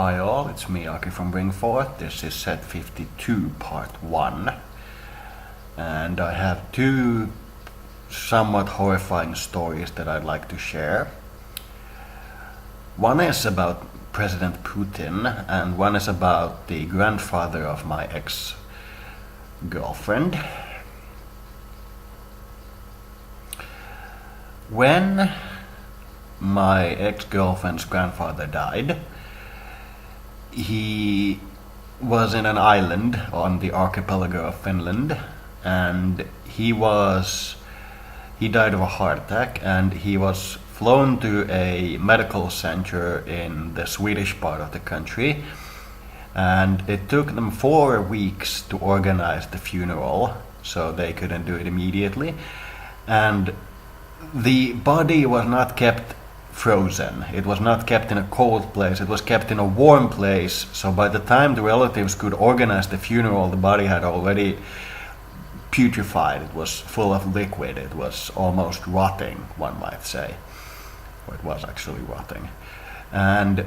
Hi all, it's me Aki from Bringforth. This is set 52 part 1. And I have two somewhat horrifying stories that I'd like to share. One is about President Putin and one is about the grandfather of my ex-girlfriend. When my ex-girlfriend's grandfather died, he was in an island on the archipelago of Finland, and he died of a heart attack, and he was flown to a medical center in the Swedish part of the country, and it took them 4 weeks to organize the funeral, so they couldn't do it immediately. And the body was not kept frozen. It was not kept in a cold place, it was kept in a warm place, so by the time the relatives could organize the funeral, the body had already putrefied. It was full of liquid, it was almost rotting, one might say. Or it was actually rotting. And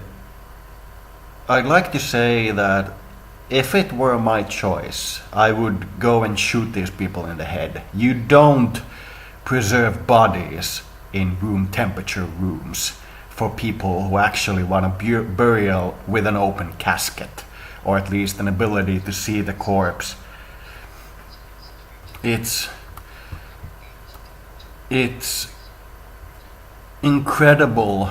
I'd like to say that if it were my choice, I would go and shoot these people in the head. You don't preserve bodies in room temperature rooms for people who actually want a burial with an open casket, or at least an ability to see the corpse. It's incredible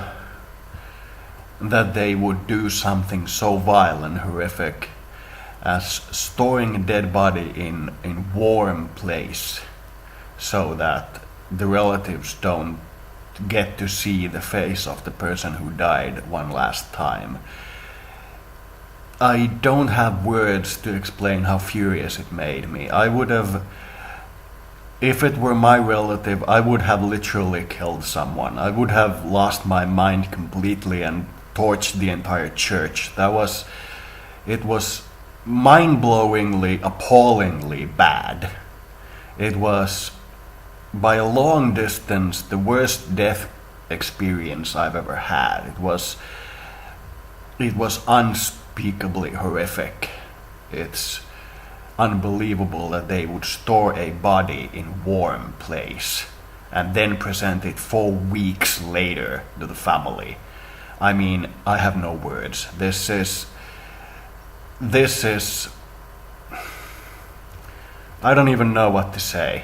that they would do something so vile and horrific as storing a dead body in warm place so that the relatives don't get to see the face of the person who died one last time. I don't have words to explain how furious it made me. If it were my relative, I would have literally killed someone. I would have lost my mind completely and torched the entire church. It was mind-blowingly, appallingly bad. It was by a long distance the worst death experience I've ever had. It was unspeakably horrific. It's unbelievable that they would store a body in warm place and then present it 4 weeks later to the family. I mean, I have no words. This is I don't even know what to say.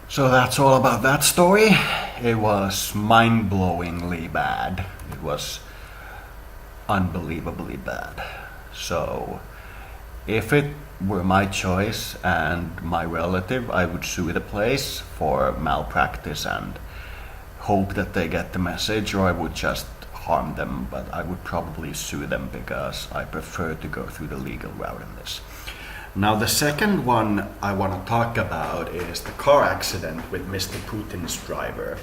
So that's all about that story. It was mind-blowingly bad. It was unbelievably bad. So if it were my choice and my relative, I would sue the place for malpractice and hope that they get the message, or I would just harm them, but I would probably sue them because I prefer to go through the legal route in this. Now the second one I want to talk about is the car accident with Mr. Putin's driver.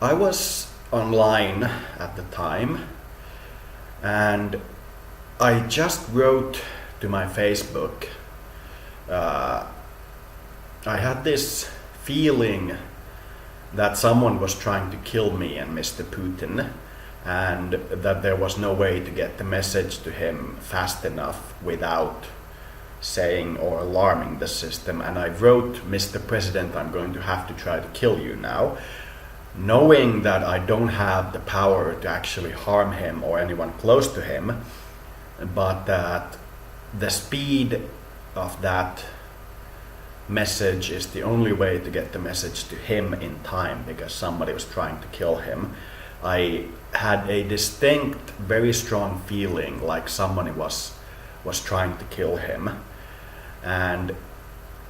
I was online at the time and I just wrote to my Facebook. I had this feeling that someone was trying to kill me and Mr. Putin, and that there was no way to get the message to him fast enough without saying or alarming the system. And I wrote, "Mr. President, I'm going to have to try to kill you now," knowing that I don't have the power to actually harm him or anyone close to him, but that the speed of that message is the only way to get the message to him in time, because somebody was trying to kill him. I had a distinct, very strong feeling like somebody was trying to kill him, and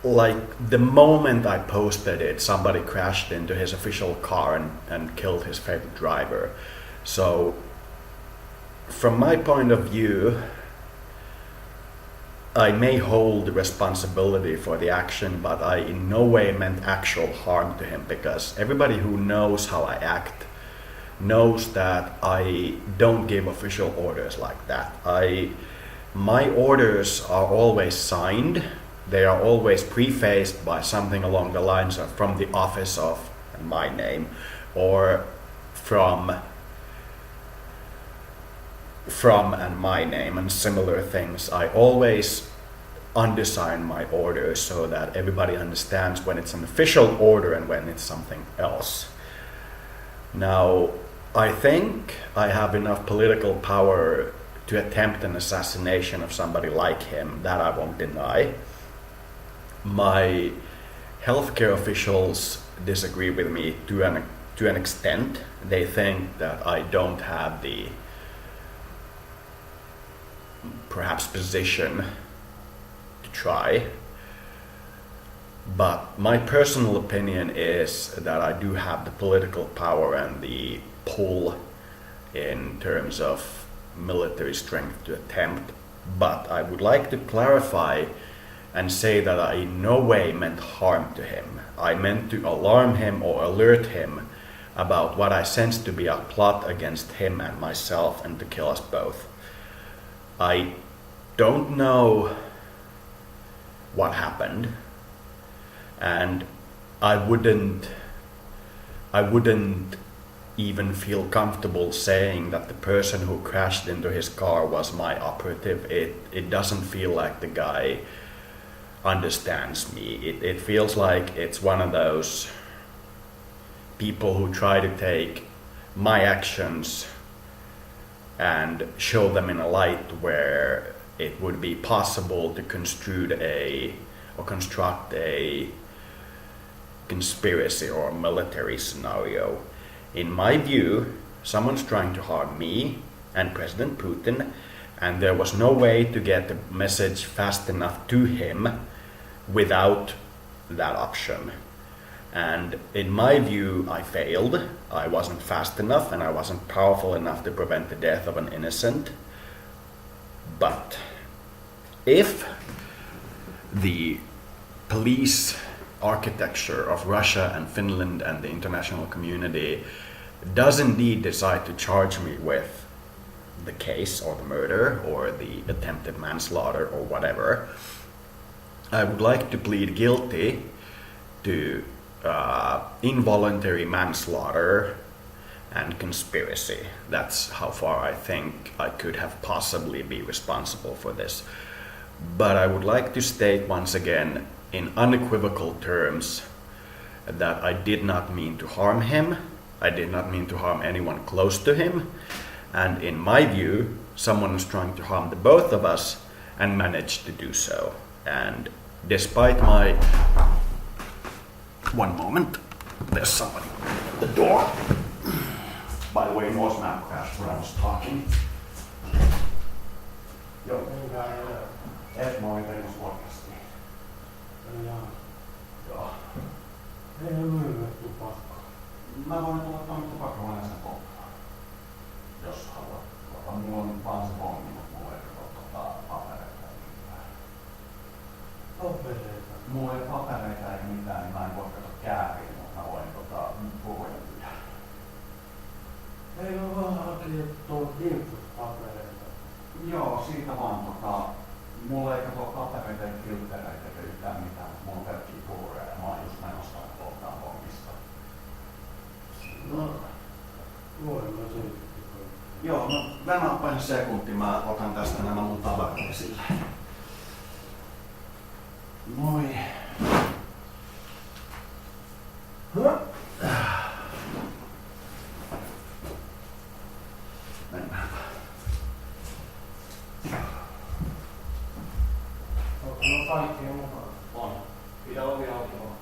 like the moment I posted it, somebody crashed into his official car and killed his favorite driver. So from my point of view, I may hold responsibility for the action, but I in no way meant actual harm to him, because everybody who knows how I act knows that I don't give official orders like that. My orders are always signed. They are always prefaced by something along the lines of "from the office of" and my name, or from and my name, and similar things. I always undesign my orders so that everybody understands when it's an official order and when it's something else. Now, I think I have enough political power to attempt an assassination of somebody like him, that I won't deny. My healthcare officials disagree with me to an extent. They think that I don't have the perhaps position to try. But my personal opinion is that I do have the political power and the pull in terms of military strength to attempt. But I would like to clarify and say that I in no way meant harm to him. I meant to alarm him or alert him about what I sensed to be a plot against him and myself, and to kill us both. I don't know what happened, and I wouldn't even feel comfortable saying that the person who crashed into his car was my operative. It doesn't feel like the guy understands me. It feels like it's one of those people who try to take my actions and show them in a light where it would be possible to construct a conspiracy or a military scenario. In my view, someone's trying to harm me and President Putin, and there was no way to get the message fast enough to him without that option. And in my view, I failed. I wasn't fast enough and I wasn't powerful enough to prevent the death of an innocent. But if the police architecture of Russia and Finland and the international community does indeed decide to charge me with the case or the murder or the attempted manslaughter or whatever, I would like to plead guilty to involuntary manslaughter and conspiracy. That's how far I think I could have possibly be responsible for this. But I would like to state once again in unequivocal terms that I did not mean to harm him. I did not mean to harm anyone close to him. And in my view, someone was trying to harm the both of us and managed to do so. And despite my... One moment. There's somebody at the door. By the way, Norse map crashed when I was talking. Joo. Et moi tein suorasti. Joo. Ei ole myynyt tupakkaa. Mä voin tulla tuonne tupakkahuoneeseen polttamaan. Jos haluat. Mulla on vaan se pommi, mutta mulla ei ole papereita eikä mitään. Papereita? Mulla ei ole papereita eikä mitään, niin mä en voi katsoa kääriä, mutta mä voin puhuja. Ei ole vaan hakea tuolla kirjoituspapereita. Joo, siitä vaan mulla ei katsoa papereita eikä filttereitä eikä yhtään mitään. Mulla on pelkkiä puhuja ja mä oon just menossa polttaa pommista. No, voin mä siitä. Joo, no venäpäin sekunti, mä otan tästä nämä mun tavarat esille. Moi. Mennäänpä. kaikkea mukana. On. Pidä ovi auki vaan.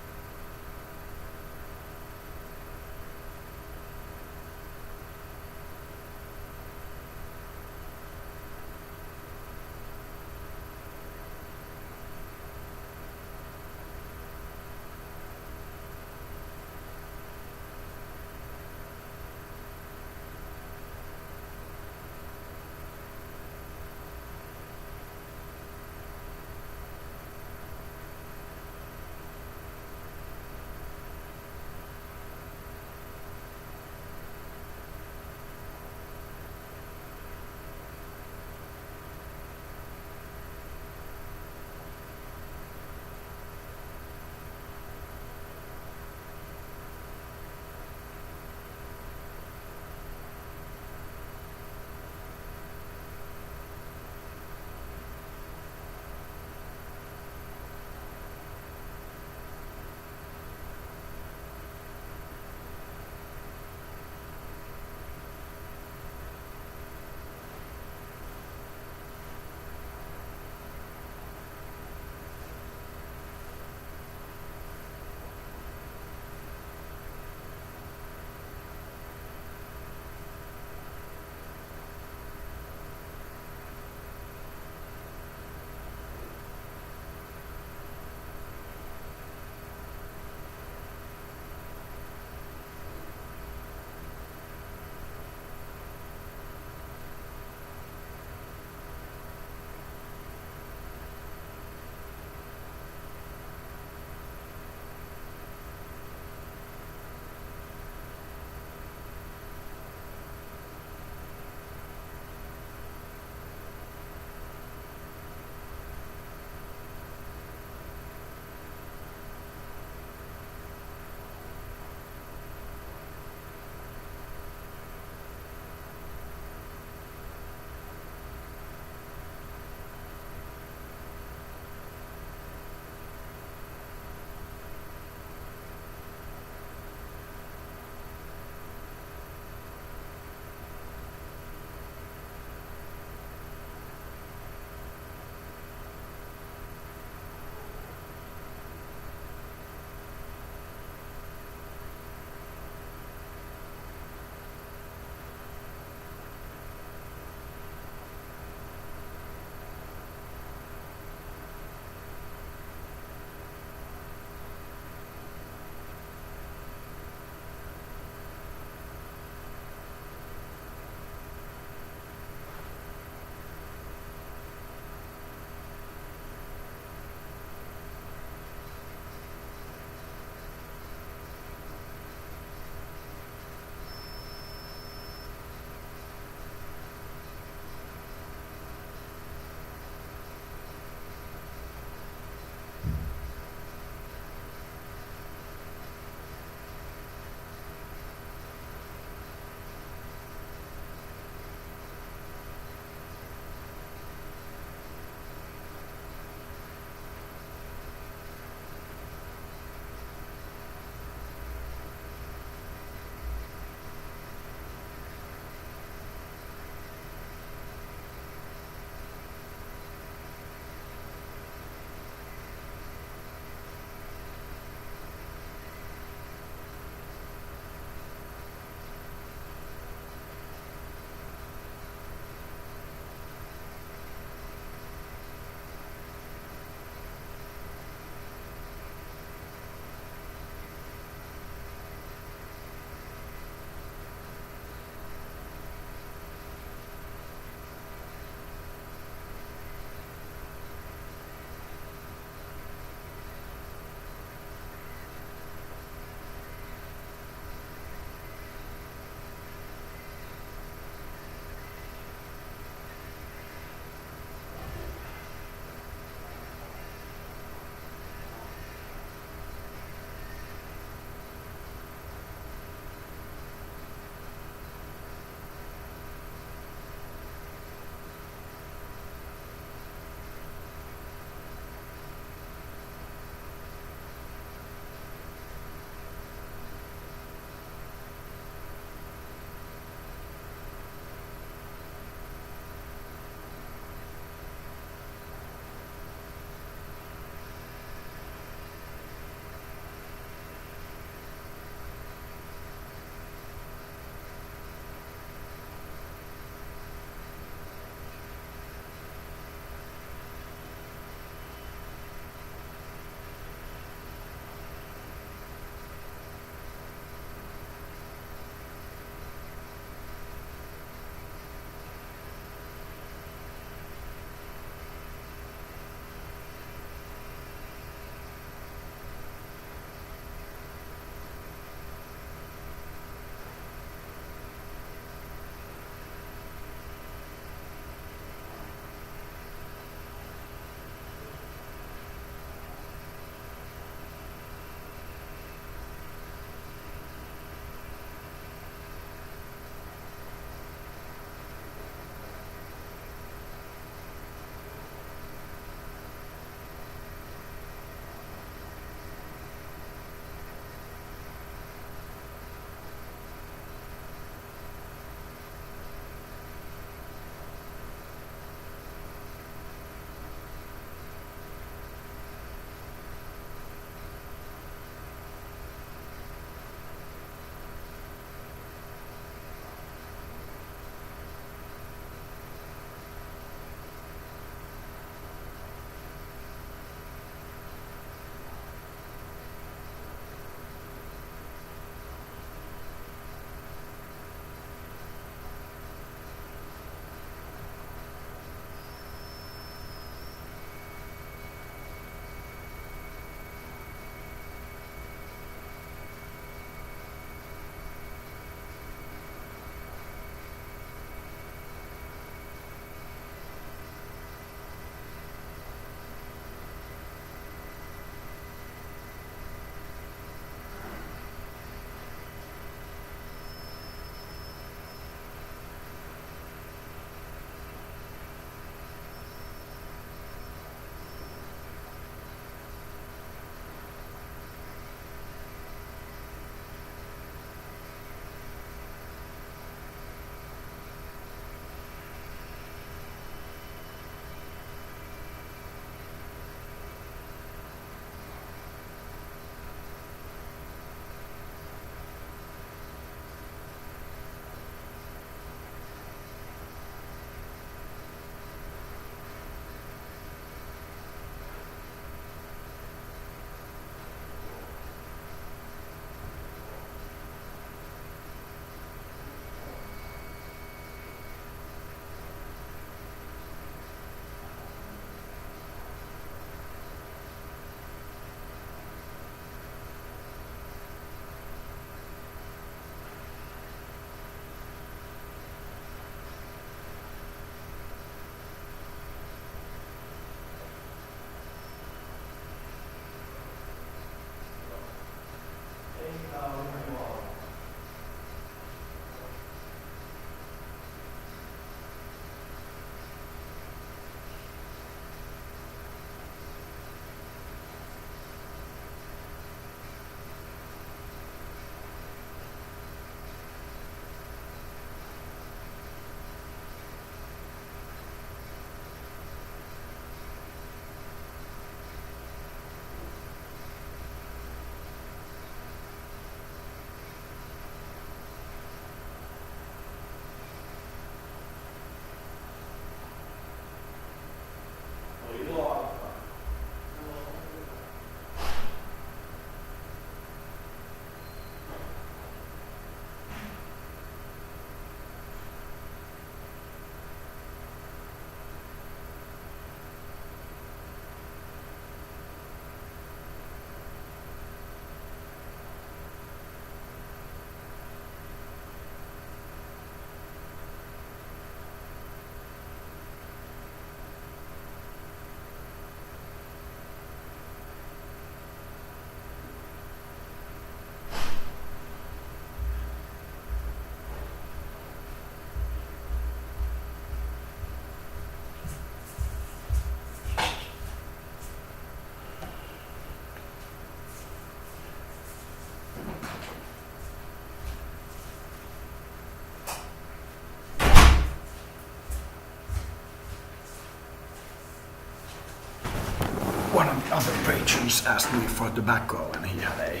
patients asked me for tobacco and he had a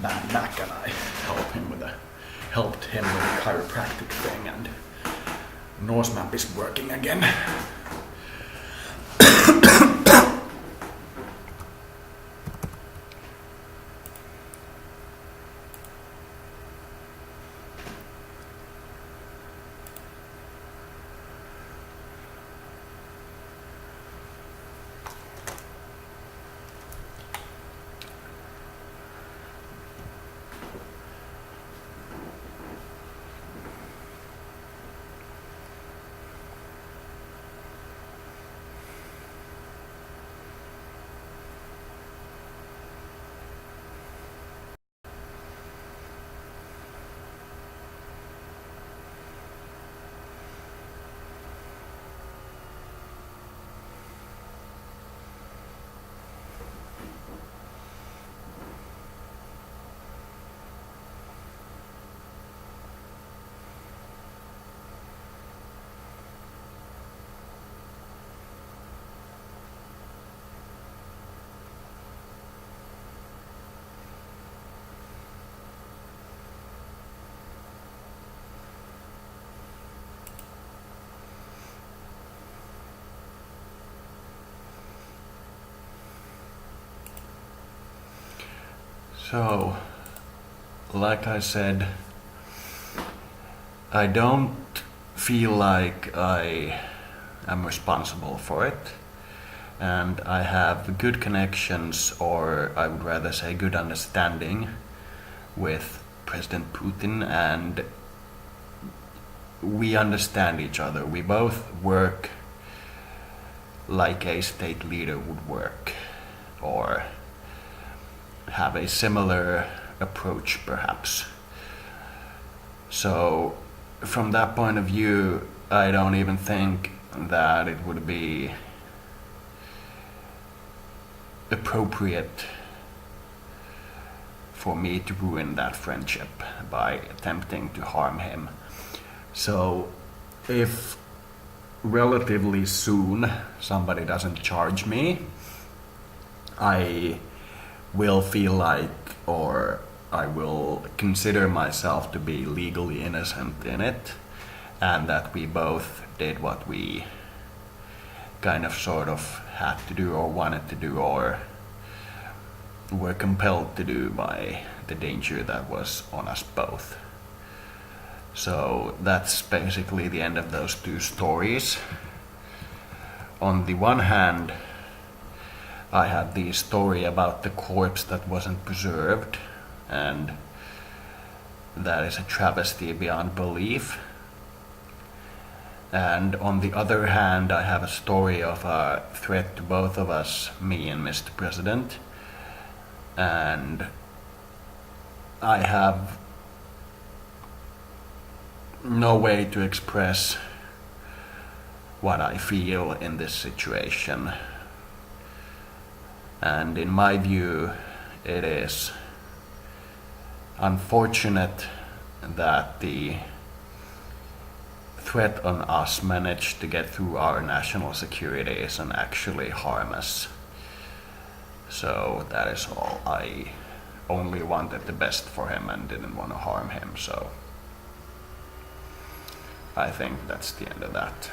bad back and I helped him with the chiropractic thing, and nose map is working again. So, like I said, I don't feel like I am responsible for it, and I have good connections, or I would rather say good understanding with President Putin, and we understand each other. We both work like a state leader would work, or have a similar approach perhaps. So from that point of view, I don't even think that it would be appropriate for me to ruin that friendship by attempting to harm him. So if relatively soon somebody doesn't charge me, I will feel like, or I will consider myself to be legally innocent in it, and that we both did what we kind of sort of had to do or wanted to do or were compelled to do by the danger that was on us both. So that's basically the end of those two stories. On the one hand, I had the story about the corpse that wasn't preserved, and that is a travesty beyond belief. And on the other hand, I have a story of a threat to both of us, me and Mr. President, and I have no way to express what I feel in this situation. And in my view, it is unfortunate that the threat on us managed to get through our national securities and actually harm us. So that is all. I only wanted the best for him and didn't want to harm him, so I think that's the end of that.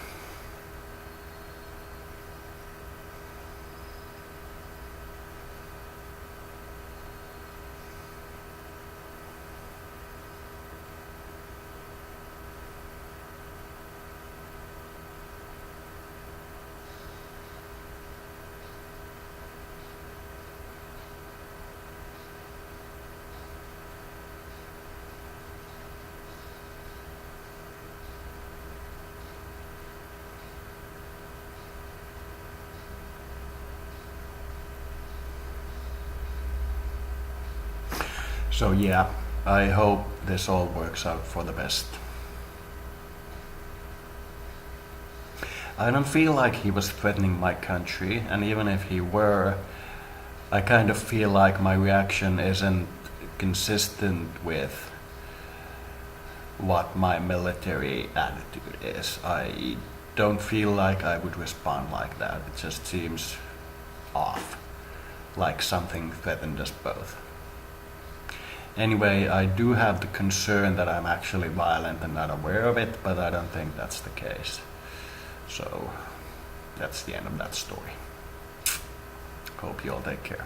So yeah, I hope this all works out for the best. I don't feel like he was threatening my country, and even if he were, I kind of feel like my reaction isn't consistent with what my military attitude is. I don't feel like I would respond like that. It just seems off. like something threatened us both. Anyway, I do have the concern that I'm actually violent and not aware of it, but I don't think that's the case. So that's the end of that story. Hope you all take care.